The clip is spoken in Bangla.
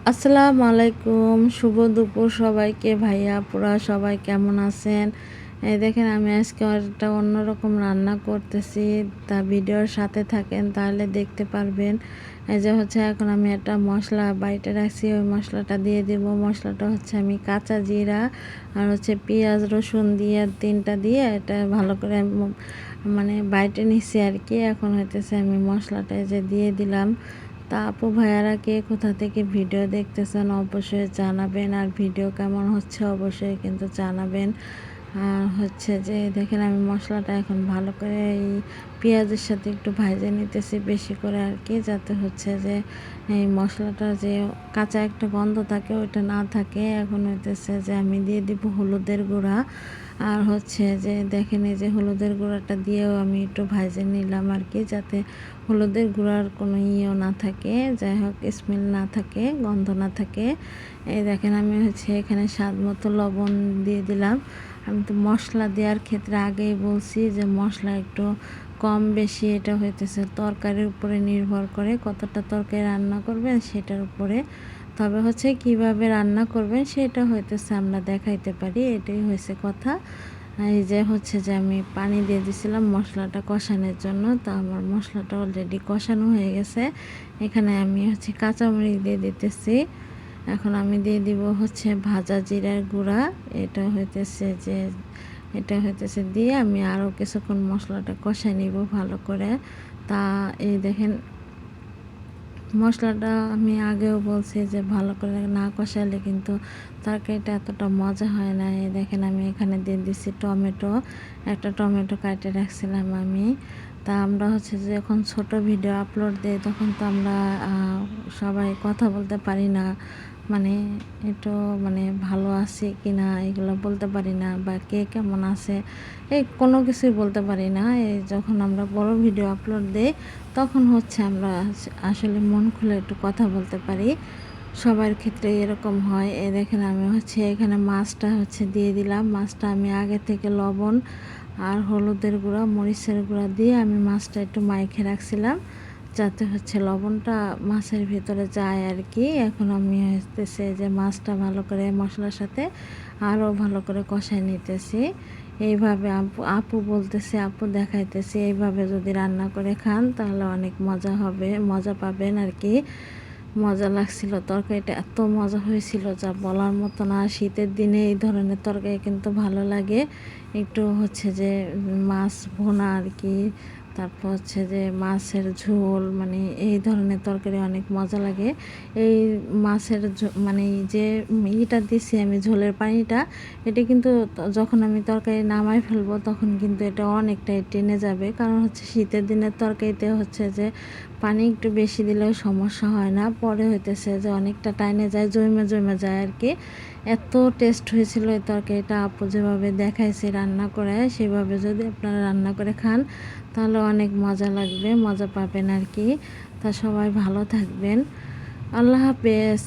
আসসালামু আলাইকুম, শুভ দুপুর সবাইকে। ভাইয়া আপুরা সবাই কেমন আছেন? এই দেখেন আমি আজকে একটা অন্যরকম রান্না করতেছি। তা ভিডিওর সাথে থাকেন তাহলে দেখতে পারবেন। এই যে হচ্ছে এখন আমি একটা মশলা বাইটে রাখছি, ওই মশলাটা দিয়ে দেব। মশলাটা হচ্ছে আমি কাঁচা জিরা আর হচ্ছে পেঁয়াজ রসুন দিয়ে তিনটা দিয়ে এটা ভালো করে মানে বাইটে নিচ্ছি আর কি। এখন হইতেছে আমি মশলাটা যে দিয়ে দিলাম। তা আপু ভাইয়ারা কে কোথা থেকে ভিডিও দেখতেছেন অবশ্যই জানাবেন, আর ভিডিও কেমন হচ্ছে অবশ্যই কিন্তু জানাবেন। আর হচ্ছে যে দেখেন আমি মশলাটা এখন ভালো করে এই পেঁয়াজের সাথে একটু ভাজে নিতেছি বেশি করে আর কি, যাতে হচ্ছে যে এই মশলাটা যে কাঁচা একটা গন্ধ থাকে ওইটা না থাকে। এখন হইতেছে যে আমি দিয়ে দিব হলুদের গুঁড়া, আর হচ্ছে যে দেখেন এই যে হলুদের গুঁড়াটা দিয়েও আমি একটু ভাজে নিলাম আর কি, যাতে হলুদের গুঁড়ার কোনো ইয়েও না থাকে, যাই হোক স্মেল না থাকে, গন্ধ না থাকে। এই দেখেন আমি হচ্ছে এখানে স্বাদ মতো লবণ দিয়ে দিলাম। আমি তো মশলা দেওয়ার ক্ষেত্রে আগেই বলছি যে মশলা একটু কম বেশি এটা হইতেছে তরকারির উপরে নির্ভর করে, কতটা তরকারি রান্না করবেন সেটার উপরে। তবে হচ্ছে কিভাবে রান্না করবেন সেটা হইতেছে আমরা দেখাইতে পারি, এটাই হয়েছে কথা। এই যে হচ্ছে যে আমি পানি দিয়ে দিয়েছিলাম মশলাটা কষানোর জন্য, তো আমার মশলাটা অলরেডি কষানো হয়ে গেছে। এখানে আমি হচ্ছে কাঁচামরিচ দিয়ে দিতেছি। এখন আমি দিয়ে দিব হচ্ছে ভাজা জিরার গুঁড়া। এটা হইতেছে দিয়ে আমি আরও কিছুক্ষণ মশলাটা কষাই নিব ভালো করে। তা এই দেখেন মশলাটা আমি আগেও বলছি যে ভালো করে না কষালে কিন্তু তরকারিটা এতটা মজা হয় না। এই দেখেন আমি এখানে দিয়ে দিচ্ছি টমেটো, একটা টমেটো কাটে রাখছিলাম আমি। তা আমরা হচ্ছে যে যখন ছোট ভিডিও আপলোড দিই তখন তো আমরা সবাই কথা বলতে পারি না, মানে একটু মানে ভালো আছে কি না এগুলো বলতে পারি না, বা কে কেমন আছে এই কোনো কিছুই বলতে পারি না। এই যখন আমরা বড় ভিডিও আপলোড দিই তখন হচ্ছে আমরা আসলে মন খুলে একটু কথা বলতে পারি। সবার ক্ষেত্রে এরকম হয়। এই দেখেন আমি হচ্ছে এখানে মাছটা হচ্ছে দিয়ে দিলাম। মাছটা আমি আগে থেকে লবণ আর হলুদের গুঁড়া মরিচের গুঁড়া দিয়ে আমি মাছটা একটু মাইখে রাখছিলাম, যাতে হচ্ছে লবণটা মাছের ভিতরে যায় আর কি। এখন আমি হচ্ছে যে মাছটা ভালো করে মশলার সাথে আরও ভালো করে কষাই নিতেছি। এইভাবে আপু আপু বলতেছে, আপু দেখাইতেছে, এইভাবে যদি রান্না করে খান তাহলে অনেক মজা হবে, মজা পাবেন আর কি। মজা লাগছিল, তরকারিটা এত মজা হয়েছিল যা বলার মতো না। শীতের দিনে এই ধরনের তরকারি কিন্তু ভালো লাগে। একটু হচ্ছে যে মাছ ভুনা আর কি, তারপর হচ্ছে যে মাছের ঝোল, মানে এই ধরনের তরকারি অনেক মজা লাগে। এই মাছের মানে যে ইটা দিছি আমি ঝোলের পানিটা, এটা কিন্তু যখন আমি তরকারি নামাই ফেলবো তখন কিন্তু এটা অনেকটাই টেনে যাবে, কারণ হচ্ছে শীতের দিনের তরকারিতে হচ্ছে যে পানি একটু বেশি দিলেও সমস্যা হয় না, পরে হইতেছে যে অনেকটা টাইনে যায়, জমে জমে যায় আর কি। এত টেস্ট হয়েছিল এই তরকারিটা, আপু যেভাবে দেখাইছে রান্না করে সেভাবে যদি আপনারা রান্না করে খান তাহলে অনেক মজা লাগবে, মজা পাবেন আর কি। তা সবাই ভালো থাকবেন, আল্লাহ হাফেজ।